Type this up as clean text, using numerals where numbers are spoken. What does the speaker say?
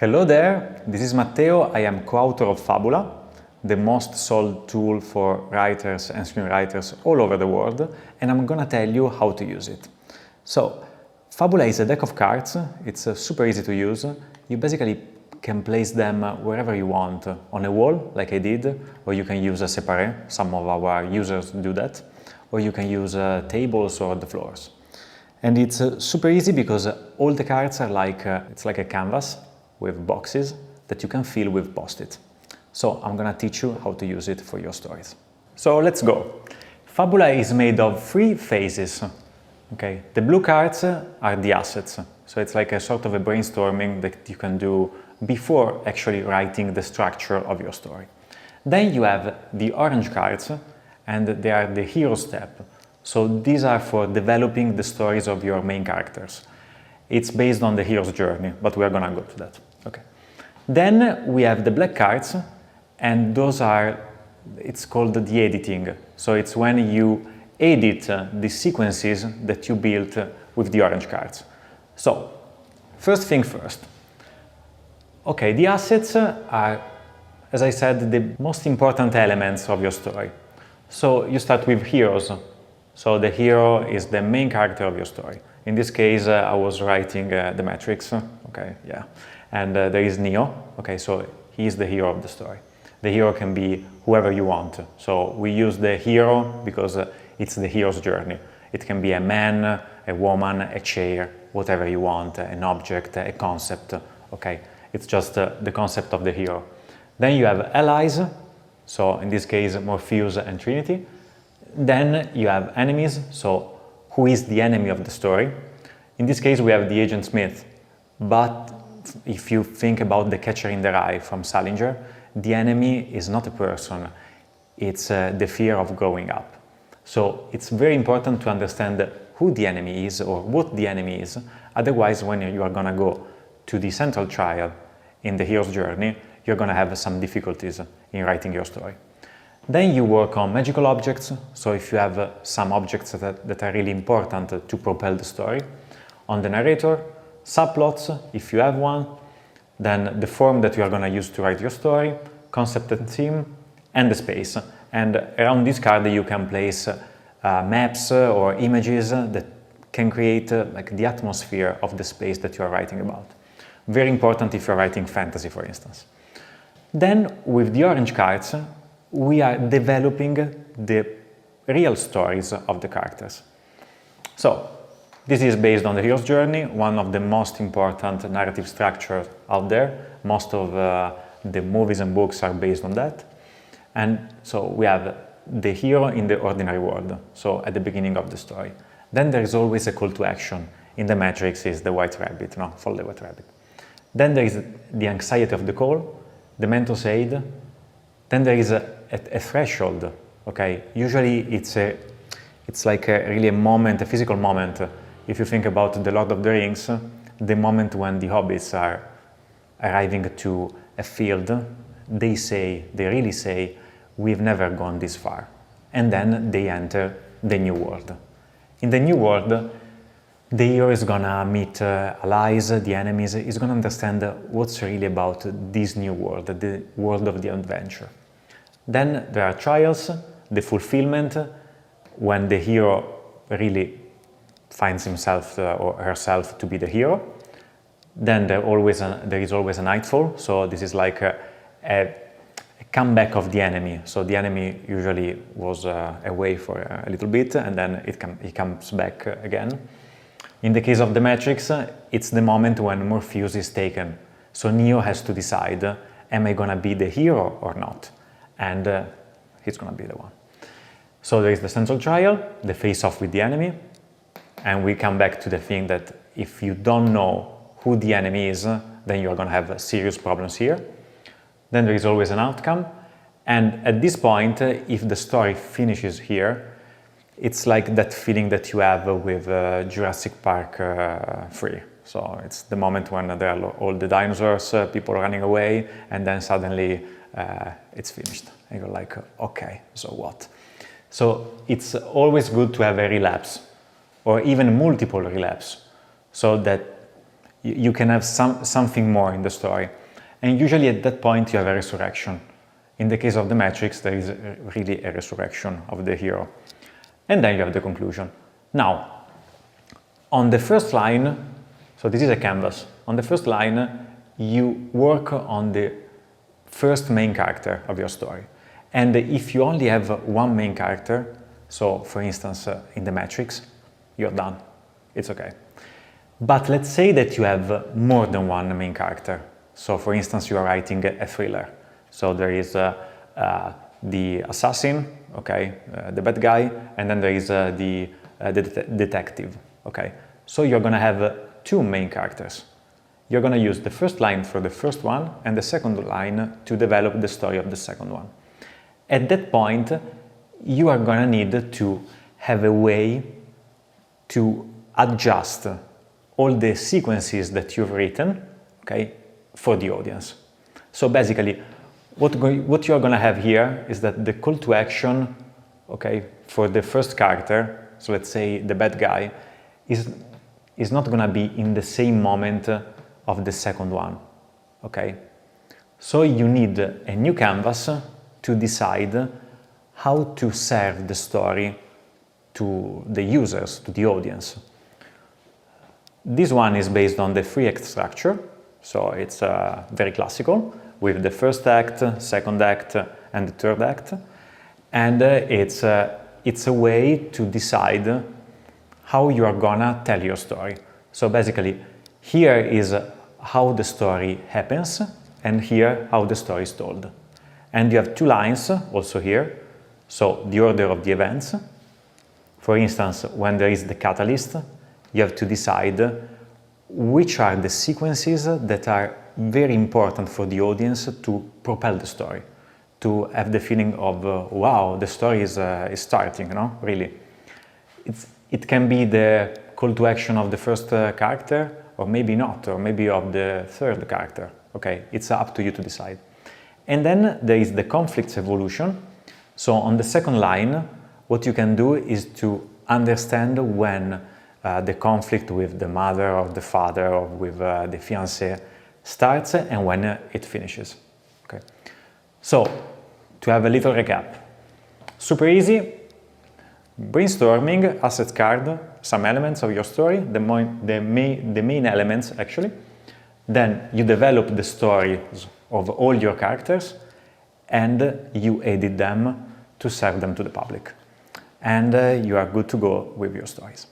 Hello there, this is Matteo. I am co-author of Fabula, the most sold tool for writers and screenwriters all over the world, and I'm gonna tell you how to use it. So, Fabula is a deck of cards. It's super easy to use. You basically can place them wherever you want, on a wall, like I did, or you can use a separé. Some of our users do that, or you can use tables or the floors. And it's super easy because all the cards are like, it's like a canvas with boxes that you can fill with post-it. So I'm gonna teach you how to use it for your stories. So let's go. Fabula is made of 3 phases. Okay, the blue cards are the assets. So it's like a sort of a brainstorming that you can do before actually writing the structure of your story. Then you have the orange cards, and they are the hero step. So these are for developing the stories of your main characters. It's based on the hero's journey, but we are gonna go to that. Okay. Then we have the black cards, and those are, it's called the editing. So it's when you edit the sequences that you built with the orange cards. So, first thing first. Okay, the assets are, as I said, the most important elements of your story. So you start with heroes. So the hero is the main character of your story. In this case, I was writing The Matrix, okay, yeah. And there is Neo, okay, so he is the hero of the story. The hero can be whoever you want. So we use the hero because it's the hero's journey. It can be a man, a woman, a chair, whatever you want, an object, a concept, okay. It's just the concept of the hero. Then you have allies, so in this case, Morpheus and Trinity. Then you have enemies, so who is the enemy of the story? In this case, we have the Agent Smith. But if you think about The Catcher in the Rye from Salinger, the enemy is not a person, it's the fear of growing up. So it's very important to understand who the enemy is or what the enemy is. Otherwise, when you are going to go to the central trial in the hero's journey, you're going to have some difficulties in writing your story. Then you work on magical objects, so if you have some objects that are really important to propel the story. On the narrator, subplots, if you have one, then the form that you are going to use to write your story, concept and theme, and the space. And around this card you can place maps or images that can create like the atmosphere of the space that you are writing about. Very important if you're writing fantasy, for instance. Then with the orange cards, we are developing the real stories of the characters. So, this is based on the hero's journey, one of the most important narrative structures out there. Most of the movies and books are based on that. And so we have the hero in the ordinary world, so at the beginning of the story. Then there is always a call to action. In The Matrix is the white rabbit, no, follow the white rabbit. Then there is the anxiety of the call, the mentor's aid. Then there is a threshold, okay? Usually it's like really a moment, a physical moment. If you think about The Lord of the Rings, the moment when the hobbits are arriving to a field, they really say, we've never gone this far. And then they enter the new world. In the new world, the hero is gonna meet allies, the enemies, is gonna understand what's really about this new world, the world of the adventure. Then there are trials, the fulfillment, when the hero really finds himself or herself to be the hero. Then there is always a nightfall, so this is like a comeback of the enemy. So the enemy usually was away for a little bit, and then he comes back again. In the case of The Matrix, it's the moment when Morpheus is taken. So Neo has to decide, am I gonna be the hero or not? And he's gonna be the one. So there is the central trial, the face-off with the enemy, and we come back to the thing that if you don't know who the enemy is, then you are gonna have serious problems here. Then there is always an outcome, and at this point, if the story finishes here, it's like that feeling that you have with Jurassic Park 3. So it's the moment when there are all the dinosaurs, people running away, and then suddenly it's finished. And you're like, okay, so what? So it's always good to have a relapse, or even multiple relapse, so that you can have something more in the story. And usually at that point you have a resurrection. In the case of the Matrix, there is really a resurrection of the hero. And then you have the conclusion. Now, on the first line, so this is a canvas. On the first line, you work on the first main character of your story. And if you only have one main character, so for instance, in the Matrix, you're done. It's okay. But let's say that you have more than one main character. So for instance, you are writing a thriller. So there is the assassin, okay, the bad guy, and then there is the detective, okay. So you're gonna have two main characters. You're gonna use the first line for the first one and the second line to develop the story of the second one. At that point, you are gonna need to have a way to adjust all the sequences that you've written, okay, for the audience. So basically, what you're gonna have here is that the call to action, okay, for the first character, so let's say the bad guy, is not gonna be in the same moment of the second one, okay? So you need a new canvas to decide how to serve the story to the users, to the audience. This one is based on the 3-act structure, so it's very classical, with the first act, second act, and the third act. And it's a way to decide how you are gonna tell your story. So basically, here is how the story happens, and here how the story is told. And you have two lines also here, so the order of the events. For instance, when there is the catalyst, you have to decide which are the sequences that are very important for the audience to propel the story, to have the feeling of, wow, the story is starting, you know, really. It can be the call to action of the first character, or maybe not, or maybe of the third character. Okay, it's up to you to decide. And then there is the conflicts evolution. So on the second line, what you can do is to understand when the conflict with the mother or the father or with the fiancé starts and when it finishes. Okay. So, to have a little recap. Super easy, brainstorming, asset card, some elements of your story, the main elements actually. Then you develop the stories of all your characters and you edit them to serve them to the public. And you are good to go with your stories.